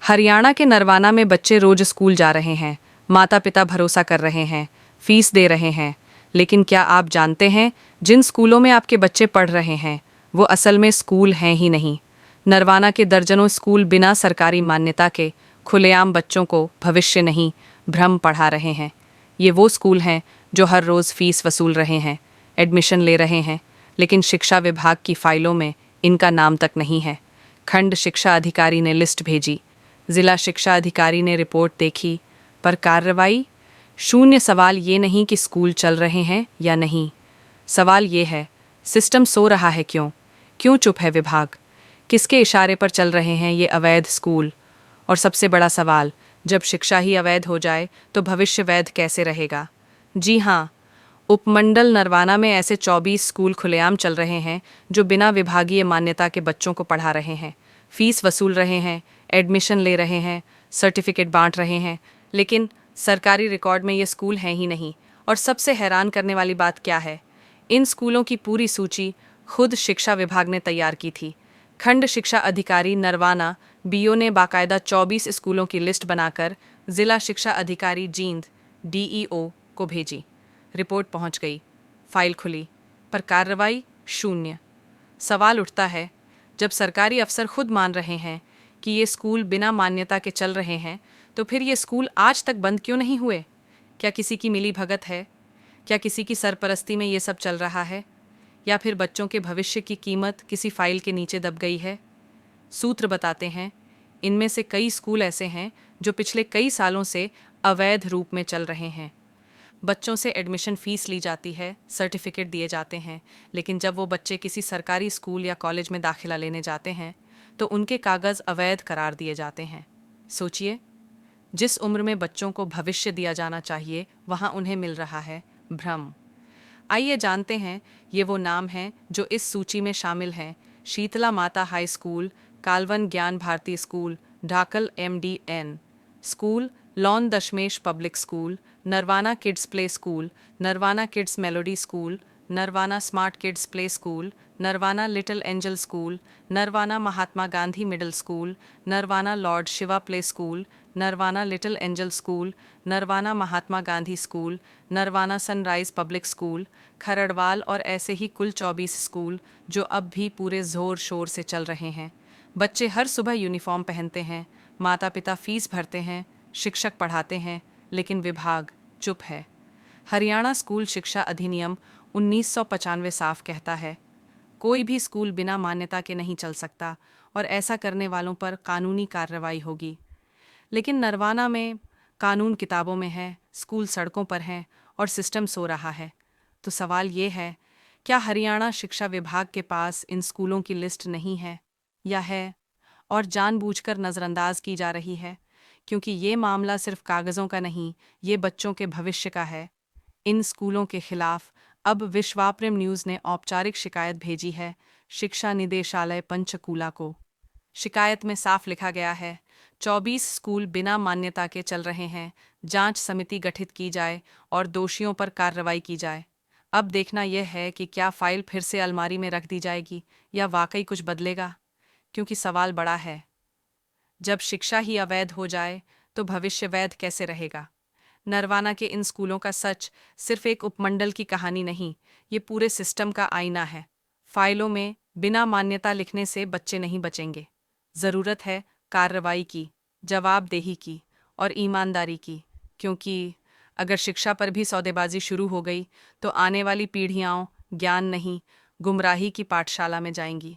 हरियाणा के नरवाना में बच्चे रोज स्कूल जा रहे हैं। माता पिता भरोसा कर रहे हैं, फीस दे रहे हैं। लेकिन क्या आप जानते हैं, जिन स्कूलों में आपके बच्चे पढ़ रहे हैं वो असल में स्कूल हैं ही नहीं। नरवाना के दर्जनों स्कूल बिना सरकारी मान्यता के खुलेआम बच्चों को भविष्य नहीं, भ्रम पढ़ा रहे हैं। ये वो स्कूल हैं जो हर रोज़ फीस वसूल रहे हैं, एडमिशन ले रहे हैं, लेकिन शिक्षा विभाग की फाइलों में इनका नाम तक नहीं है। खंड शिक्षा अधिकारी ने लिस्ट भेजी, जिला शिक्षा अधिकारी ने रिपोर्ट देखी, पर कार्रवाई शून्य। सवाल ये नहीं कि स्कूल चल रहे हैं या नहीं, सवाल ये है सिस्टम सो रहा है क्यों? क्यों चुप है विभाग? किसके इशारे पर चल रहे हैं ये अवैध स्कूल? और सबसे बड़ा सवाल, जब शिक्षा ही अवैध हो जाए तो भविष्य वैध कैसे रहेगा? जी हाँ, उपमंडल नरवाना में ऐसे 24 स्कूल खुलेआम चल रहे हैं जो बिना विभागीय मान्यता के बच्चों को पढ़ा रहे हैं, फीस वसूल रहे हैं, एडमिशन ले रहे हैं, सर्टिफिकेट बांट रहे हैं, लेकिन सरकारी रिकॉर्ड में ये स्कूल हैं ही नहीं। और सबसे हैरान करने वाली बात क्या है, इन स्कूलों की पूरी सूची खुद शिक्षा विभाग ने तैयार की थी। खंड शिक्षा अधिकारी नरवाना बीओ ने बाकायदा 24 स्कूलों की लिस्ट बनाकर जिला शिक्षा अधिकारी जींद डीईओ को भेजी। रिपोर्ट पहुंच गई, फाइल खुली, पर कार्रवाई शून्य। सवाल उठता है, जब सरकारी अफसर खुद मान रहे हैं कि ये स्कूल बिना मान्यता के चल रहे हैं, तो फिर ये स्कूल आज तक बंद क्यों नहीं हुए? क्या किसी की मिली भगत है? क्या किसी की सरपरस्ती में ये सब चल रहा है? या फिर बच्चों के भविष्य की कीमत किसी फाइल के नीचे दब गई है? सूत्र बताते हैं, इनमें से कई स्कूल ऐसे हैं जो पिछले कई सालों से अवैध रूप में चल रहे हैं। बच्चों से एडमिशन फ़ीस ली जाती है, सर्टिफिकेट दिए जाते हैं, लेकिन जब वो बच्चे किसी सरकारी स्कूल या कॉलेज में दाखिला लेने जाते हैं तो उनके कागज़ अवैध करार दिए जाते हैं। सोचिए, जिस उम्र में बच्चों को भविष्य दिया जाना चाहिए वहाँ उन्हें मिल रहा है भ्रम। आइए जानते हैं, ये वो नाम हैं जो इस सूची में शामिल हैं: शीतला माता high school, Kalwan Gyan Bharti school, Dhakal MDN school, लॉन Dashmesh public school, Narwana kids play school, Narwana kids melody school, Narwana smart kids play school, Narwana little angel school, Narwana Mahatma Gandhi middle school, Narwana lord Shiva play school, Narwana little angel school, Narwana Mahatma Gandhi school, Narwana sunrise public school, Khararwal और ऐसे ही कुल 24 school जो अब भी पूरे ज़ोर शोर से चल रहे हैं। बच्चे हर सुबह यूनिफॉर्म पहनते हैं, माता पिता फीस भरते हैं, शिक्षक पढ़ाते हैं, लेकिन विभाग चुप है। हरियाणा स्कूल शिक्षा अधिनियम 1995 साफ कहता है, कोई भी स्कूल बिना मान्यता के नहीं चल सकता और ऐसा करने वालों पर कानूनी कार्रवाई होगी। लेकिन नरवाना में कानून किताबों में है, स्कूल सड़कों पर हैं और सिस्टम सो रहा है। तो सवाल ये है, क्या हरियाणा शिक्षा विभाग के पास इन स्कूलों की लिस्ट नहीं है, या है और जानबूझकर नज़रअंदाज की जा रही है? क्योंकि ये मामला सिर्फ कागज़ों का नहीं, ये बच्चों के भविष्य का है। इन स्कूलों के खिलाफ अब विश्वाप्रेम न्यूज़ ने औपचारिक शिकायत भेजी है शिक्षा निदेशालय पंचकूला को। शिकायत में साफ लिखा गया है, 24 स्कूल बिना मान्यता के चल रहे हैं, जांच समिति गठित की जाए और दोषियों पर कार्रवाई की जाए। अब देखना यह है कि क्या फाइल फिर से अलमारी में रख दी जाएगी या वाकई कुछ बदलेगा, क्योंकि सवाल बड़ा है, जब शिक्षा ही अवैध हो जाए तो भविष्य वैध कैसे रहेगा? नरवाना के इन स्कूलों का सच सिर्फ एक उपमंडल की कहानी नहीं, ये पूरे सिस्टम का आईना है। फाइलों में बिना मान्यता लिखने से बच्चे नहीं बचेंगे। ज़रूरत है कार्रवाई की, जवाबदेही की और ईमानदारी की, क्योंकि अगर शिक्षा पर भी सौदेबाजी शुरू हो गई तो आने वाली पीढ़ियाँ ज्ञान नहीं, गुमराही की पाठशाला में जाएंगी।